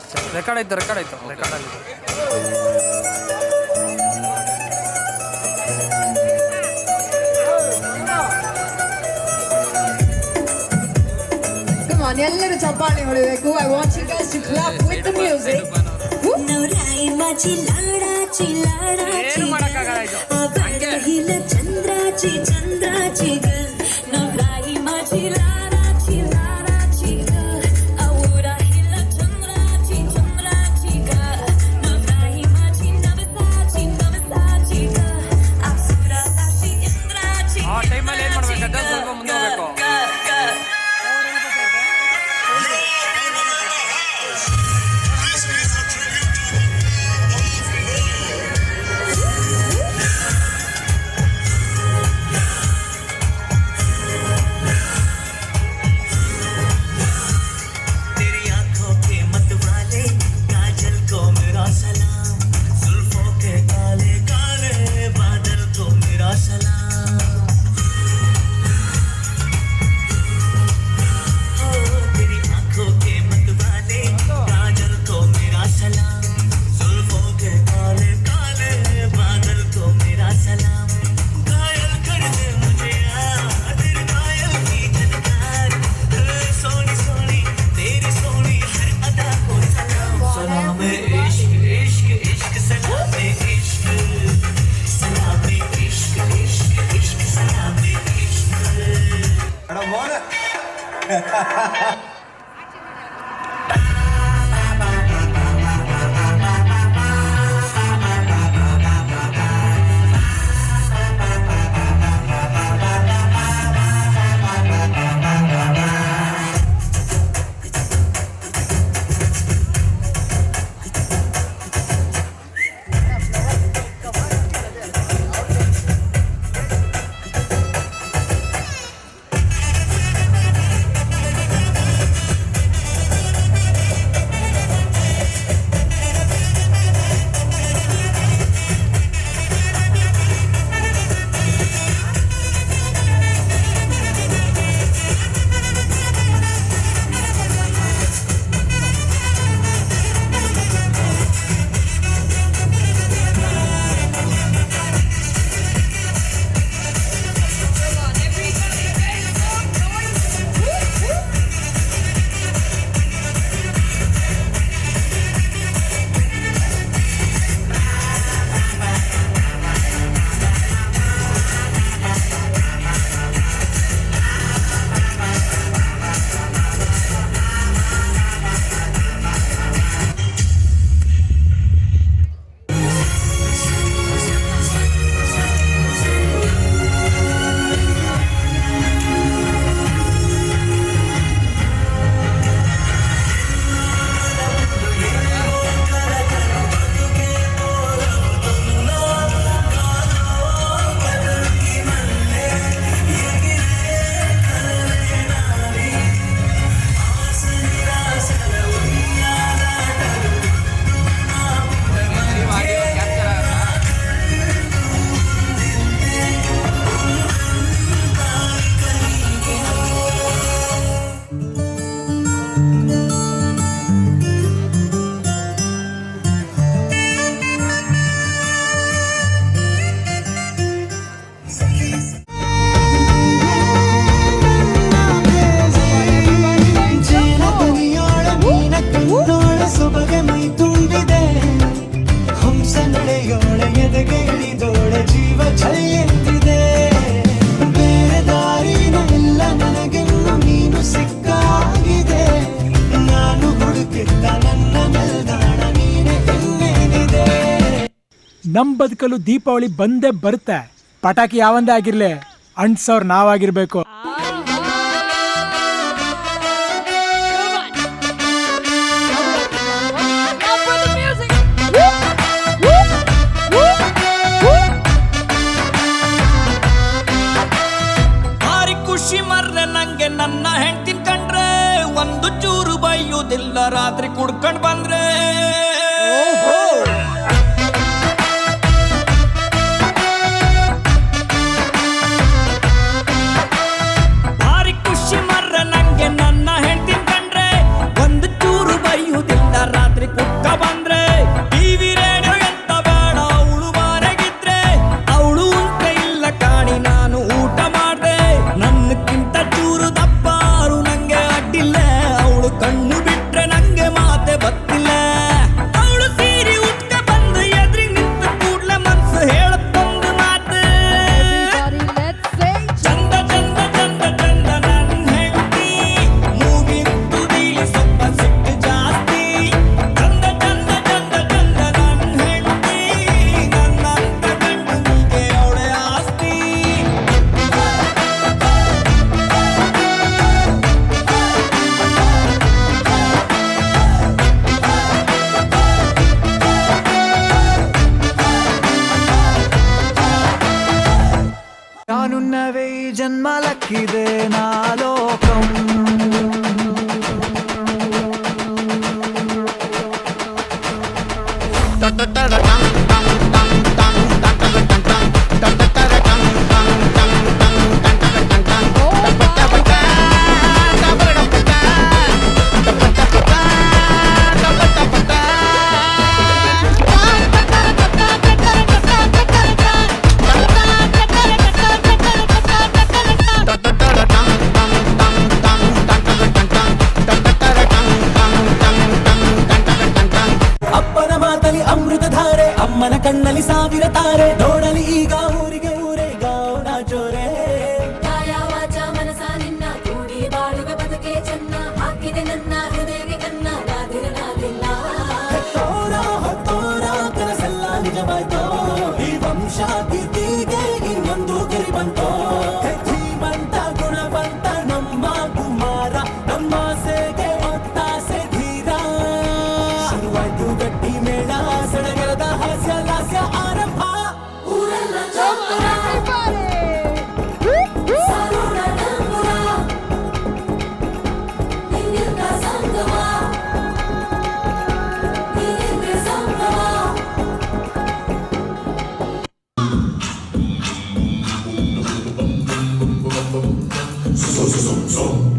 ಅಷ್ಟೇ. ರೆಕಾರ್ಡ್ ಆಯ್ತು ರೆಕಾರ್ಡ್ ಆಗಿದೆ. ಎಲ್ಲರೂ ಚಪ್ಪಾಳೆ ಹೊಡಿಬೇಕು. I want you guys to clap with the music. ನೌರಾಯಿ ಮಾಚಿ ಲಾಡಾಚಿ ಲಾಡಾಚಿ ಹಿಲ ಚಂದ್ರಾಚಿ ಚಂದ್ರಾಚಿ ಗ ನೌರಾಯಿ ಮಾಚಿ ಲಾಡಾಚಿ ಲಾಡಾಚಿ ಗ ಔರ ಹಿಲ ಚಂದ್ರಾಚಿ ಚಂದ್ರಾಚಿ ಗ ನೌರಾಯಿ ಮಾಚಿ ನವಸಾಚಿ ನವಸಾಚಿ ಗ ಅಪ್ಸುರ ಸಾಚಿ ಇಂದ್ರಾಚಿ. ಆ ಟೈಮಲ್ಲಿ ಏನು ಮಾಡಬೇಕು? ಸ್ವಲ್ಪ ಮುಂದೆ ಹೋಗಬೇಕು. ನಮ್ಮ ಬದುಕಲು ದೀಪಾವಳಿ ಬಂದೇ ಬರುತ್ತೆ. ಪಟಾಕಿ ಯಾವಂದೇ ಆಗಿರ್ಲಿ, ಅಂಟ್ಸೋರ್ ನಾವಾಗಿರ್ಬೇಕು. ಭಾರಿ ಖುಷಿ ಮರ್ರೆ ನಂಗೆ, ನನ್ನ ಹೆಂಡ್ತಿನ ಕಂಡ್ರೆ ಒಂದು ಚೂರು ಬೈಯುವುದಿಲ್ಲ. ರಾತ್ರಿ ಕುಡ್ಕೊಂಡ್ ಬಂದ್ರೆ ಭಾರಿ ಖುಷಿ ಮರ್ರೆ ನಂಗೆ, ನನ್ನ ಹೆಂಡ್ತಿನ ಕಂಡ್ರೆ ಒಂದು ಚೂರು ಬೈಯುವುದಿಲ್ಲ. ರಾತ್ರಿ ಸ್ವಲ್ಪ ಸಿಟ್ಟು ಜಾಸ್ತಿ. ಚಂದ ಚಂದ ಚಂದ ಚಂದ ನನ್ನ ಹೆಂಡತಿ, ನನ್ನಂತ ಗಂಡನಿಗೆ ಅವಳೆ ಆಸ್ತಿ. నానున్నవే ఈ జన్మలకిదే నా లోకం. ಅಪ್ಪನ ಮಾತಲಿ ಅಮೃತ ಧಾರೆ, ಅಮ್ಮನ ಕಣ್ಣಲ್ಲಿ ಸಾವಿರ ತಾರೆ, ನೋಡಲಿ ಈಗ ಊರಿಗೆ ಊರೇ ಗೌಡ ಜೋರೆ. ಕಾಯ ವಾಚ ಮನಸ ನಿನ್ನ ಕೂಡಿ ಬಾಳುವೆ ಬದುಕೆ ಚೆನ್ನ, ಹಾಕಿದೆ ನನ್ನ ಹೃದಯಕ್ಕೆ ಕನ್ನ ಬಾಧಿರನಾಗಿಲ್ಲ. ಹೆತ್ತೋರ ಹೊತ್ತೋರ ಕನಸೆಲ್ಲ ನಿಜವಾಯ್ತೋ, ಈ ವಂಶ ಕೀರ್ತಿಗೆ ಇನ್ನೊಂದು ಗೆರಿ ಬಂತೋ. ಧೀಮಂತ ಗುಣವಂತ ನಮ್ಮ ಕುಮಾರ, ನಮ್ಮ ಸೇಗೆ ಒತ್ತಾಸೆ ಧೀರ. ಶುರುವಾಯ್ತು ಗಟ್ಟಿ ಮೇಳ, ಸಡಗರದ ಹಾಸ್ಯ ಲಾಸ್ಯ ಆರಂಭ. ಊರೆಲ್ಲ ಚೋಪರ, ಸಾರೋಣ ನಂಬುರ, ನಿನ್ನಿಂದ ಸಂಗಮ, ನೀನಿಂದ ಸಂಭ್ರಮ. So